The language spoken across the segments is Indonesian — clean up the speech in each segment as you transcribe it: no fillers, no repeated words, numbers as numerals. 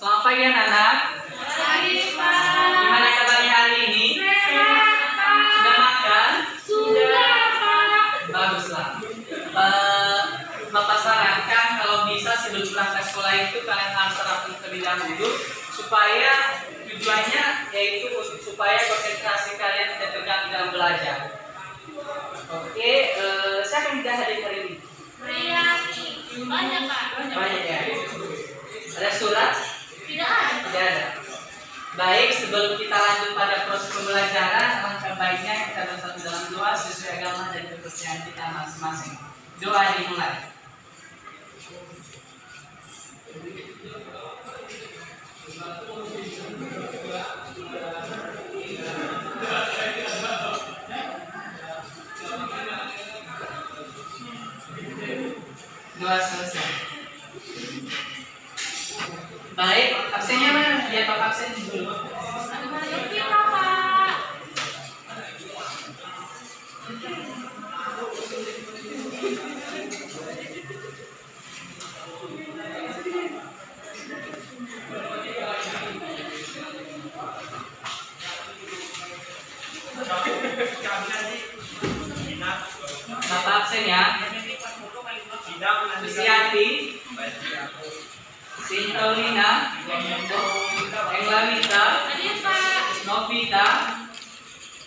Selamat pagi anak-anak. Pagi, Pak. Gimana kabarnya hari ini? Sehat, Pak. Sudah makan? Sudah, Pak. Baguslah. Bapak sarankan kalau bisa sebelum berangkat sekolah itu kalian harus sarapan terlebih dahulu supaya tujuannya yaitu supaya konsentrasi kalian tidak terganggu dalam belajar. Oke, siapa yang tidak hadir hari ini? Riyani. Banyak, Pak. Banyak ya. Ada surat? Tidak ada. Tidak ada. Baik, sebelum kita lanjut pada proses pembelajaran, alangkah baiknya kita bersatu dalam doa sesuai agama dan kepercayaan kita masing-masing. Doa dimulai. Doa selesai. Baik, absennya mana? Biar Bapak absen dulu. Kita, Pak. Bapak absen ya. Susiati, Sintaulina, Englamita, Hadir, Pak. Novita,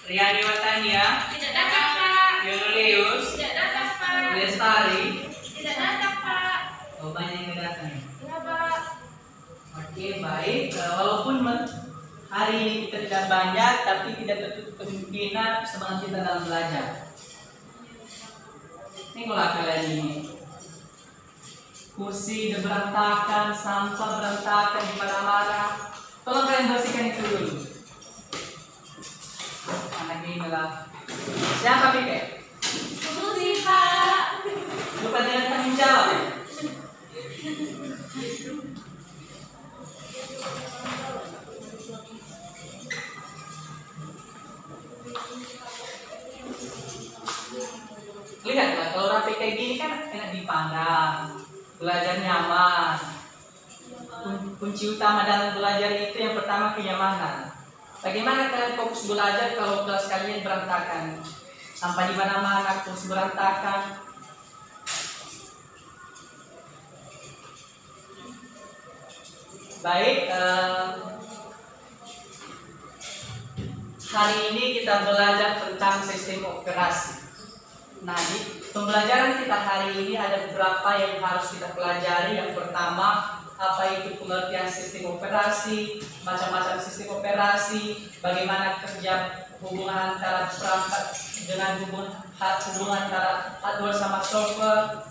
Riani Watania, Tidak datang, Pak. Yonuleus, Tidak datang, Pak. Lestari. Tidak datang, Pak. Oh, banyak yang datang. Ya, Pak. Oke, baik. Walaupun hari ini kita tidak banyak, tapi tidak tertutup kemungkinan semangat kita dalam belajar. Tengoklah kalian ini. Kursi udah berantakan, sampah berantakan di mana-mana. Tolong kalian bersihkan itu dulu. Anak ini adalah siapa Pike? Susi, Pak. Lupa dengan tanggung jawab. Lihatlah, kalau rapi kayak gini kan enak dipandang, belajar nyaman. Kunci utama dalam belajar itu yang pertama kenyamanan. Bagaimana kalian fokus belajar kalau kelas kalian berantakan? Sampah di mana-mana, kursi berantakan. Baik, hari ini kita belajar tentang sistem operasi. Nah, di pembelajaran kita hari ini ada beberapa yang harus kita pelajari. Yang pertama, apa itu pengertian sistem operasi, macam-macam sistem operasi, bagaimana kerja hubungan antara perangkat dengan hubungan antara hardware sama software,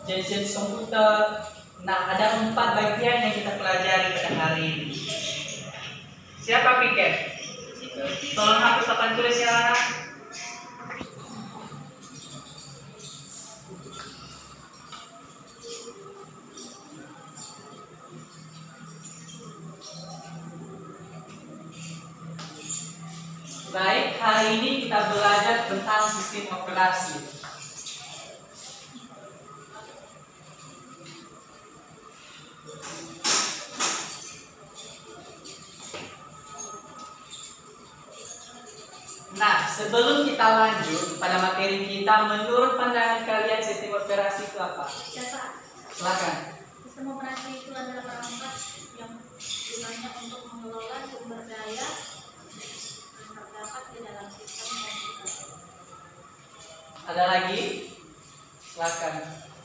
jenis komputer. Nah, ada 4 bagian yang kita pelajari pada hari ini. Siapa pikir? Tolong hapus papan tulis ya anak. Baik, hari ini kita belajar tentang sistem operasi. Nah, sebelum kita lanjut pada materi kita, menurut pandangan kalian sistem operasi itu apa? Ya, Pak. Silakan. Sistem operasi itu adalah perangkat yang gunanya untuk mengelola sumber daya yang terdapat di dalam sistem komputer. Ada lagi? Silakan.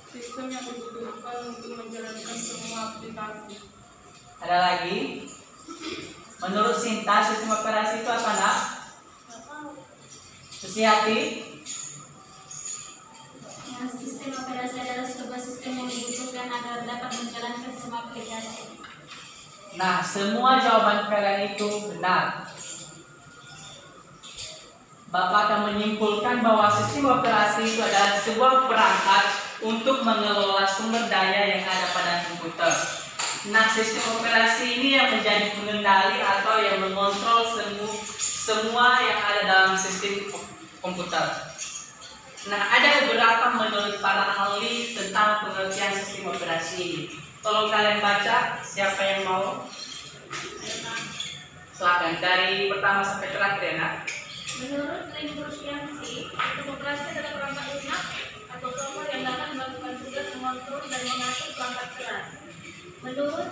Sistem yang dibutuhkan untuk menjalankan semua aplikasi. Ada lagi? Menurut Sinta, sistem operasi itu apa, Nak? Susiati? Ya, sistem operasi adalah sebuah sistem yang dibutuhkan agar dapat menjalankan semua aplikasi. Nah, semua jawaban kalian itu benar. Bapak akan menyimpulkan bahwa sistem operasi itu adalah sebuah perangkat untuk mengelola sumber daya yang ada pada komputer. Nah, sistem operasi ini yang menjadi pengendali atau yang mengontrol semua yang ada dalam sistem komputer. Nah, ada beberapa menurut para ahli tentang pengertian sistem operasi ini. Tolong kalian baca, siapa yang mau? Silakan dari pertama sampai terakhir ya nak. Menurut Lingkursiansi, demokrasi adalah perangkat lunak atau software yang dapat melakukan tugas mengontrol dan mengatur perangkat keras. Menurut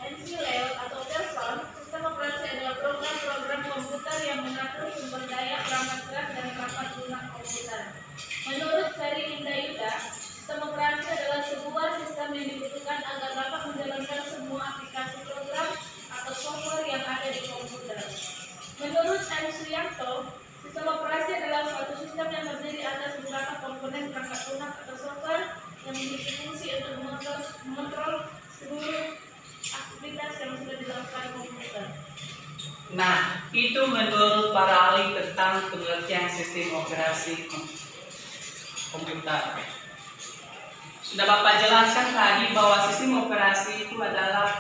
Nancy Leo atau Telson, sistem operasi adalah program-program komputer yang mengatur sumber daya perangkat keras dan perangkat lunak komputer. Menurut Ferry Indayuda, sistem operasi adalah sebuah sistem yang dibutuhkan agar dapat menjalankan semua aplikasi program atau software yang ada di komputer. Menurut M. Suyanto, sistem operasi adalah suatu sistem yang terdiri atas beberapa komponen perangkat lunak atau software yang memiliki fungsi untuk mengontrol seluruh aktivitas yang sudah dilakukan komputer. Nah, itu menurut para ahli tentang pengertian sistem operasi komputer. Sudah Bapak jelaskan tadi bahwa sistem operasi itu adalah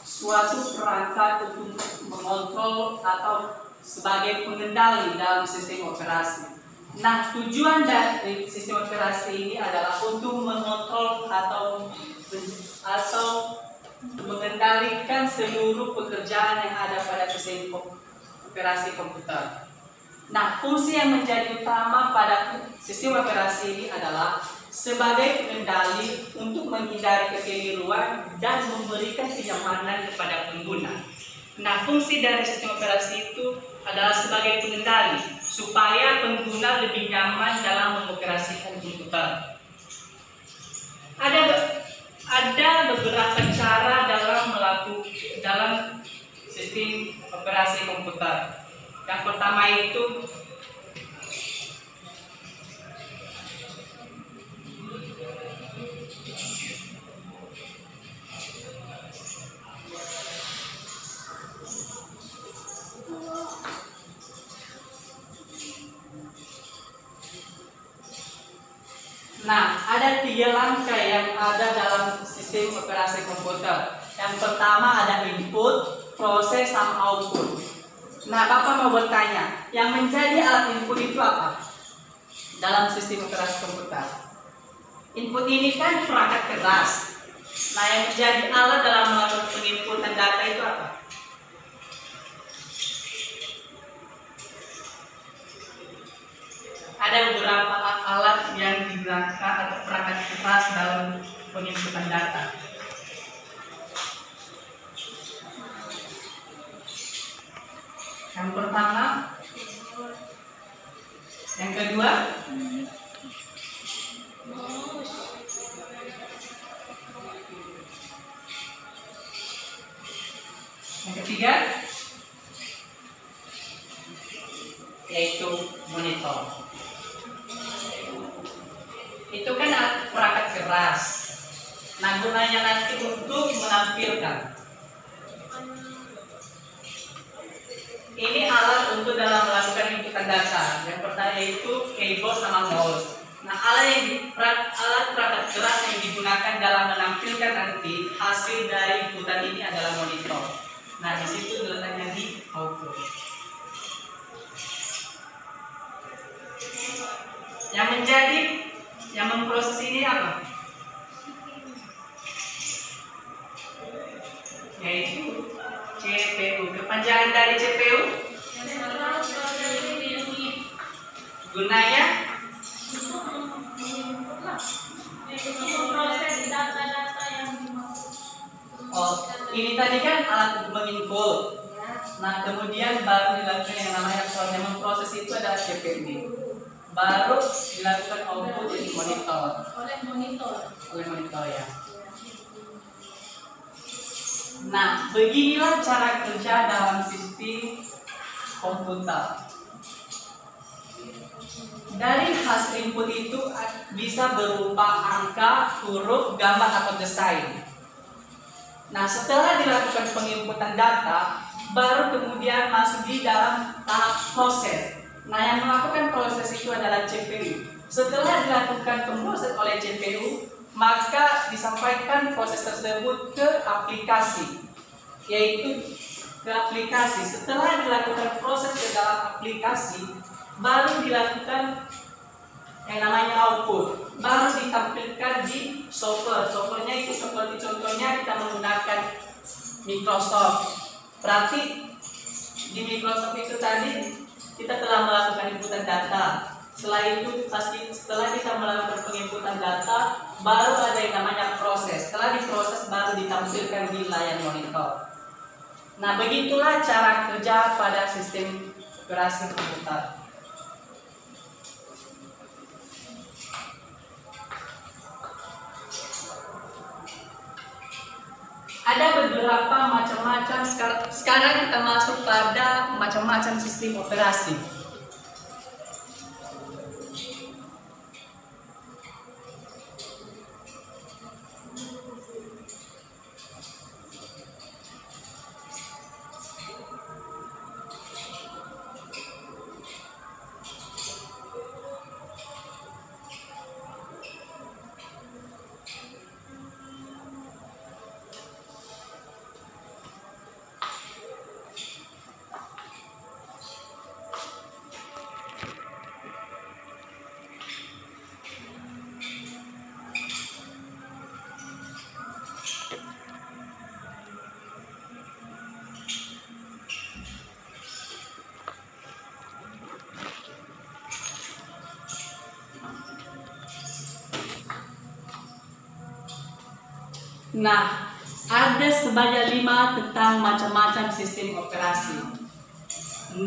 suatu perangkat untuk mengontrol atau sebagai pengendali dalam sistem operasi. Nah, tujuan dari sistem operasi ini adalah untuk mengontrol atau mengendalikan seluruh pekerjaan yang ada pada sistem operasi komputer. Nah, fungsi yang menjadi utama pada sistem operasi ini adalah sebagai pengendali untuk menghindari kekeliruan dan memberikan kenyamanan kepada pengguna. Nah, fungsi dari sistem operasi itu adalah sebagai pengendali supaya pengguna lebih nyaman dalam mengoperasikan komputer. Ada beberapa cara dalam sistem operasi komputer. Yang pertama itu ada 3 langkah yang ada dalam sistem operasi komputer. Yang pertama ada input, proses, sama output. Nah, Bapak mau bertanya, yang menjadi alat input itu apa dalam sistem operasi komputer? Input ini kan perangkat keras. Nah, yang menjadi alat dalam melakukan penginputan data itu apa? Ada beberapa alat yang digunakan atau perangkat keras dalam penginputan data. Yang pertama, yang kedua, yang ketiga, yaitu monitor. Itu kan perangkat keras. Nah, gunanya nanti untuk menampilkan. Ini alat untuk dalam melakukan inputan data. Yang pertama yaitu keyboard sama mouse. Nah, alat perangkat keras yang digunakan dalam menampilkan nanti hasil dari inputan ini adalah monitor. Nah, di situ letaknya di output. Yang memproses ini apa? Yaitu CPU. Kepanjangan dari CPU? Gunanya? Proses data-data yang ini tadi kan alat untuk menginput. Nah, kemudian baru dilakukan yang namanya proses. Memproses itu adalah CPU. Baru dilakukan output jadi monitor. Oleh monitor ya. Nah, beginilah cara kerja dalam sistem komputer. Dari hasil input itu bisa berupa angka, huruf, gambar, atau desain. Nah, setelah dilakukan penginputan data, baru kemudian masuk di dalam tahap proses. Nah, yang melakukan proses itu adalah CPU. Setelah dilakukan pemproses oleh CPU, maka disampaikan proses tersebut ke aplikasi, yaitu ke aplikasi. Setelah dilakukan proses ke dalam aplikasi, baru dilakukan yang namanya output, baru ditampilkan di software. Softwarenya itu seperti contohnya kita menggunakan Microsoft. Berarti di Microsoft itu tadi kita telah melakukan inputan data. Setelah kita melakukan penginputan data, baru ada yang namanya proses. Setelah diproses baru ditampilkan di layar monitor. Nah, begitulah cara kerja pada sistem operasi komputer. Ada beberapa macam-macam. Sekarang kita masuk pada macam-macam sistem operasi. Nah, ada sebanyak 5 tentang macam-macam sistem operasi. 6.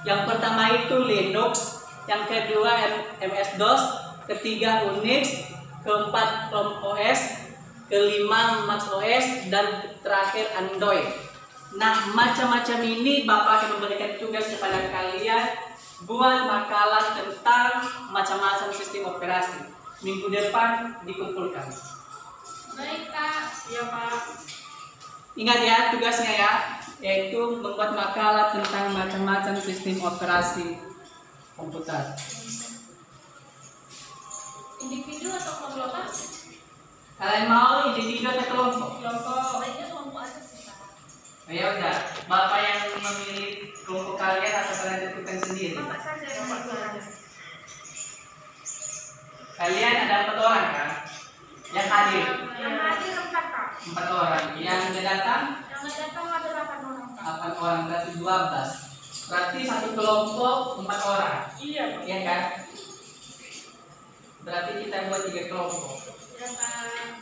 Yang pertama itu Linux, yang kedua MS-DOS, ketiga Unix, keempat Chrome OS, kelima Mac OS, dan terakhir Android. Nah, macam-macam ini Bapak akan memberikan tugas kepada kalian buat makalah tentang macam-macam sistem operasi. Minggu depan dikumpulkan. Baik Kak. Iya Pak. Ingat ya tugasnya ya, yaitu membuat makalah tentang macam-macam sistem operasi komputer. Individu atau kelompok? Kalian mau individu atau kelompok? Kelompok. Sebaiknya kelompok aja sih Pak. Ya udah, Bapak yang memilih kelompok kalian atau kalian tentukan sendiri? Bapak saja yang membuat. Kalian ada 4 orang kan? Yang hadir Yang hadir 4 Kak. 4 orang, yang tidak datang Yang datang ada 8 orang Kak. 8 orang, berarti 12. Berarti satu kelompok 4 orang, Iya Pak. ya kan? Berarti kita buat 3 kelompok. Ya Kak.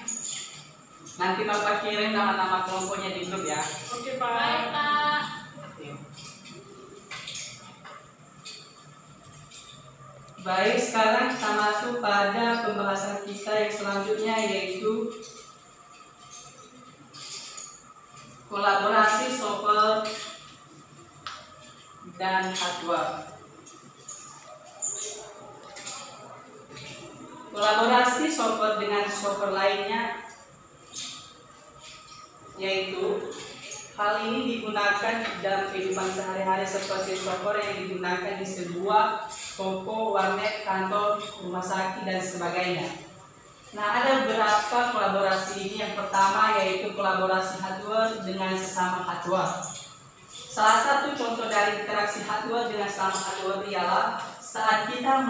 Nanti Bapak kirim nama-nama kelompoknya di grup ya. Oke Baik Pak. Kak. Baik, sekarang kita masuk pada pembahasan kita yang selanjutnya, yaitu kolaborasi software dan hardware. Kolaborasi software dengan software lainnya, yaitu hal ini digunakan dalam kehidupan sehari-hari seperti software yang digunakan di sebuah toko, warnet, kantor, rumah sakit, dan sebagainya. Nah, ada beberapa kolaborasi ini. Yang pertama yaitu kolaborasi hardware dengan sesama hardware. Salah satu contoh dari interaksi hardware dengan sesama hardware ialah saat kita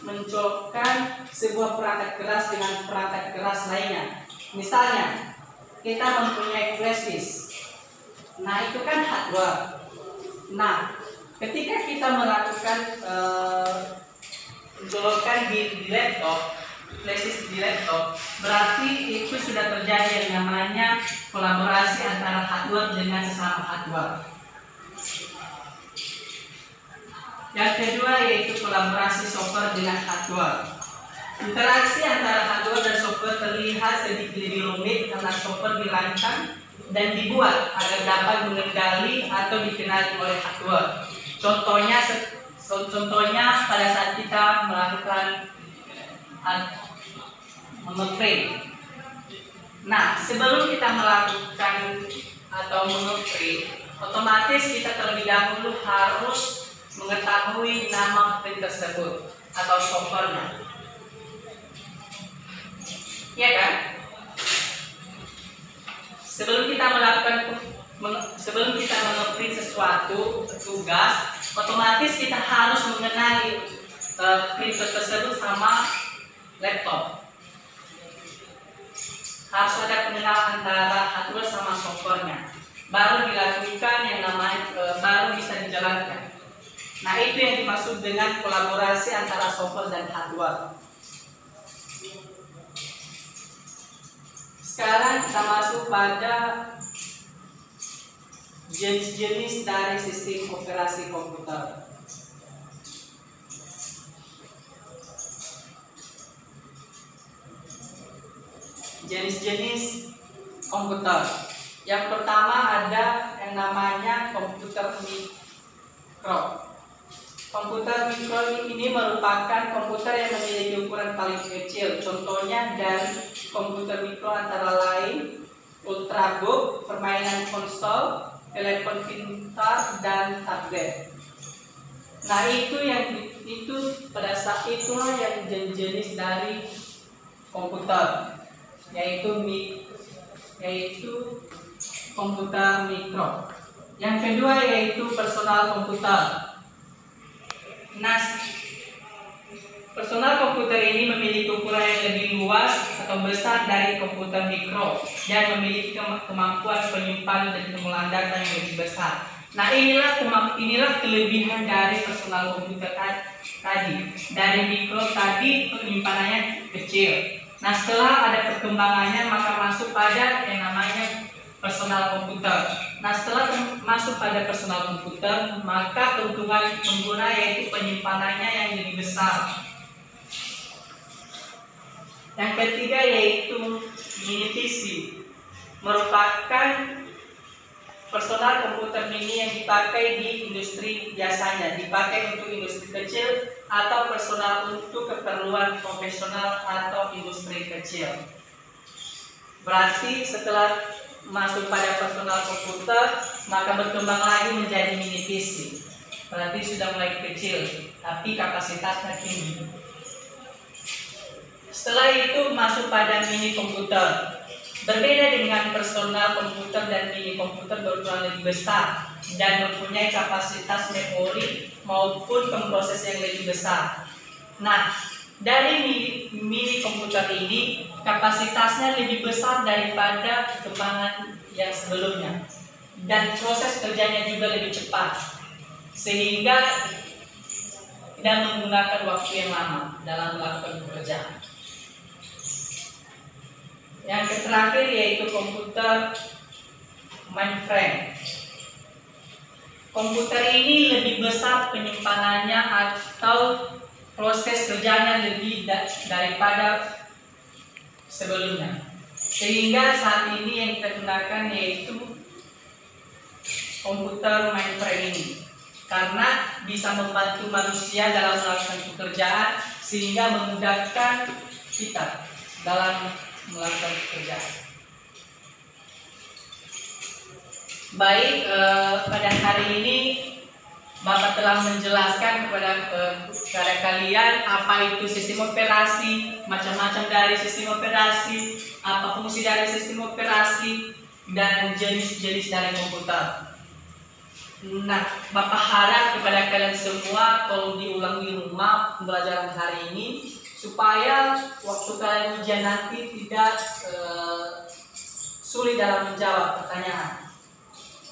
mencolokkan sebuah perangkat keras dengan perangkat keras lainnya. Misalnya, kita mempunyai flash disk. Nah, itu kan hardware. Nah, ketika kita melakukan mencolokkan di laptop, flash disk di laptop, berarti itu sudah terjadi yang namanya kolaborasi antara hardware dengan sesama hardware. Yang kedua yaitu kolaborasi software dengan hardware. Interaksi antara hardware dan software terlihat sedikit lebih rumit karena software dirancang dan dibuat agar dapat mengendali atau dikenali oleh hardware. Contohnya pada saat kita melakukan mengeprint. Nah, sebelum kita melakukan atau mengeprint, otomatis kita terlebih dahulu harus mengetahui nama print tersebut atau softwarenya. Ya kan? Sebelum kita mengeprint sesuatu tugas, otomatis kita harus mengenali printer tersebut sama laptop. Harus ada pengenalan antara hardware sama softwarenya, baru dilakukan yang namanya baru bisa dijalankan. Nah, itu yang dimaksud dengan kolaborasi antara software dan hardware. Sekarang kita masuk pada jenis-jenis dari sistem operasi komputer. Jenis-jenis komputer. Yang pertama ada yang namanya komputer mikro. Komputer mikro ini merupakan komputer yang memiliki ukuran paling kecil. Contohnya dari komputer mikro antara lain ultrabook, permainan konsol, telepon pintar, dan tablet. Nah, pada saat itulah yang jenis dari komputer, yaitu komputer mikro. Yang kedua yaitu personal komputer. Nah, personal komputer ini memiliki ukuran yang lebih luas atau besar dari komputer mikro dan memiliki kemampuan penyimpanan dan pengumpulan data yang lebih besar. Nah, inilah kelebihan dari personal komputer tadi. Dari mikro tadi penyimpanannya kecil. Nah, setelah ada perkembangannya maka masuk pada yang namanya personal komputer. Nah, setelah masuk pada personal komputer maka keuntungan pengguna yaitu penyimpanannya yang lebih besar. Yang ketiga yaitu mini PC, merupakan personal komputer mini yang dipakai di industri, biasanya dipakai untuk industri kecil atau personal untuk keperluan profesional atau industri kecil. Berarti setelah masuk pada personal komputer maka berkembang lagi menjadi mini PC. Berarti sudah mulai kecil tapi kapasitasnya tinggi. Setelah itu masuk pada mini komputer. Berbeda dengan personal komputer dan mini komputer berukuran lebih besar dan mempunyai kapasitas memori maupun pemroses yang lebih besar. Nah, dari mini komputer ini kapasitasnya lebih besar daripada perkembangan yang sebelumnya dan proses kerjanya juga lebih cepat sehingga tidak menggunakan waktu yang lama dalam melakukan pekerjaan. Yang terakhir yaitu komputer mainframe. Komputer ini lebih besar penyimpanannya atau proses kerjanya lebih daripada sebelumnya. Sehingga saat ini yang kita gunakan yaitu komputer mainframe ini. Karena bisa membantu manusia dalam melakukan pekerjaan sehingga memudahkan kita dalam melakukan pekerjaan. Baik, pada hari ini Bapak telah menjelaskan kepada kalian apa itu sistem operasi, macam-macam dari sistem operasi, apa fungsi dari sistem operasi, dan jenis-jenis dari komputer. Nah, Bapak harap kepada kalian semua tolong diulang di rumah pembelajaran hari ini supaya waktu kalian ujian nanti tidak sulit dalam menjawab pertanyaan,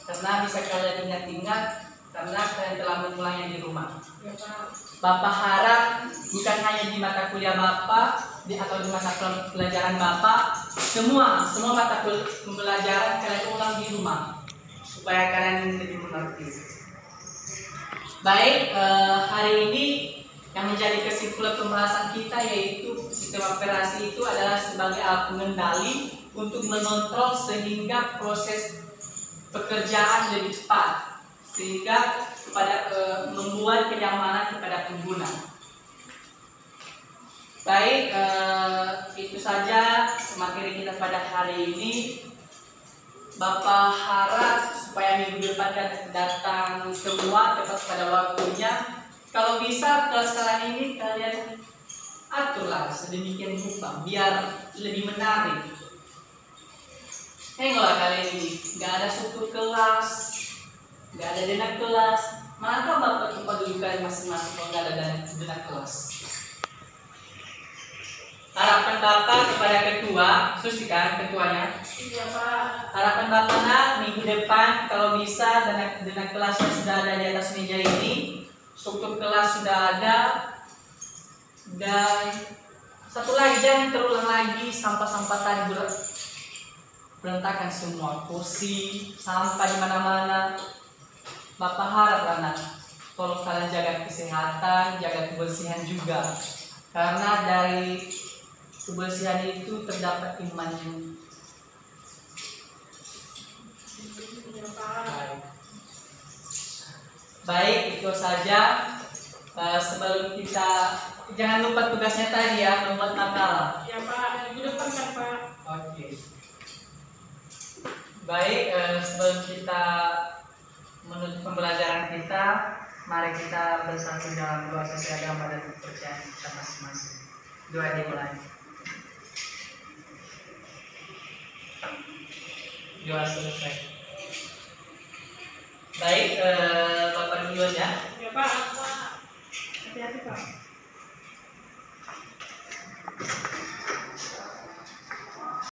karena bisa kalian ingat-ingat karena kalian telah memulainya di rumah. Bapak harap bukan hanya di mata kuliah Bapak atau di mata pelajaran Bapak, semua mata pembelajaran kalian ulang di rumah supaya kalian lebih mengerti. Baik, hari ini yang menjadi kesimpulan pembahasan kita yaitu sistem operasi itu adalah sebagai alat pengendali untuk mengontrol sehingga proses pekerjaan lebih cepat, sehingga membuat kenyamanan kepada pengguna. Baik, itu saja materi kita pada hari ini. Bapak harap supaya minggu depan datang semua tepat pada waktunya. Kalau bisa kelas kalian ini kalian aturlah sedemikian rupa biar lebih menarik. Tengoklah kalian ini, nggak ada struktur kelas, nggak ada dena kelas, Maka Bapak kedudukan masing-masing penggala dan benak kelas. Harapan Bapak kepada ketua, susikan ketuanya. Iya Pak. Harapan Bapak nak minggu depan kalau bisa dengan kelasnya sudah ada di atas meja ini, struktur kelas sudah ada, dan satu lagi jangan terulang lagi sampah-sampah tadi berantakan semua, kursi, sampah di mana-mana. Bapak harap anak, tolong kalian jaga kesehatan, jaga kebersihan juga, karena dari kebersihan itu terdapat imannya. Iya Pak. Baik, itu saja. Sebelum kita jangan lupa tugasnya tadi ya, membuat nakal. Iya Pak. Minggu depan kan Pak. Oke. Baik, sebelum kita menutup pembelajaran kita, mari kita bersatu dalam doa sesuai agama dan kepercayaan kita masing-masing. Doa dimulai. Doa selesai. Baik, Bapak duluan ya. Iya Pak.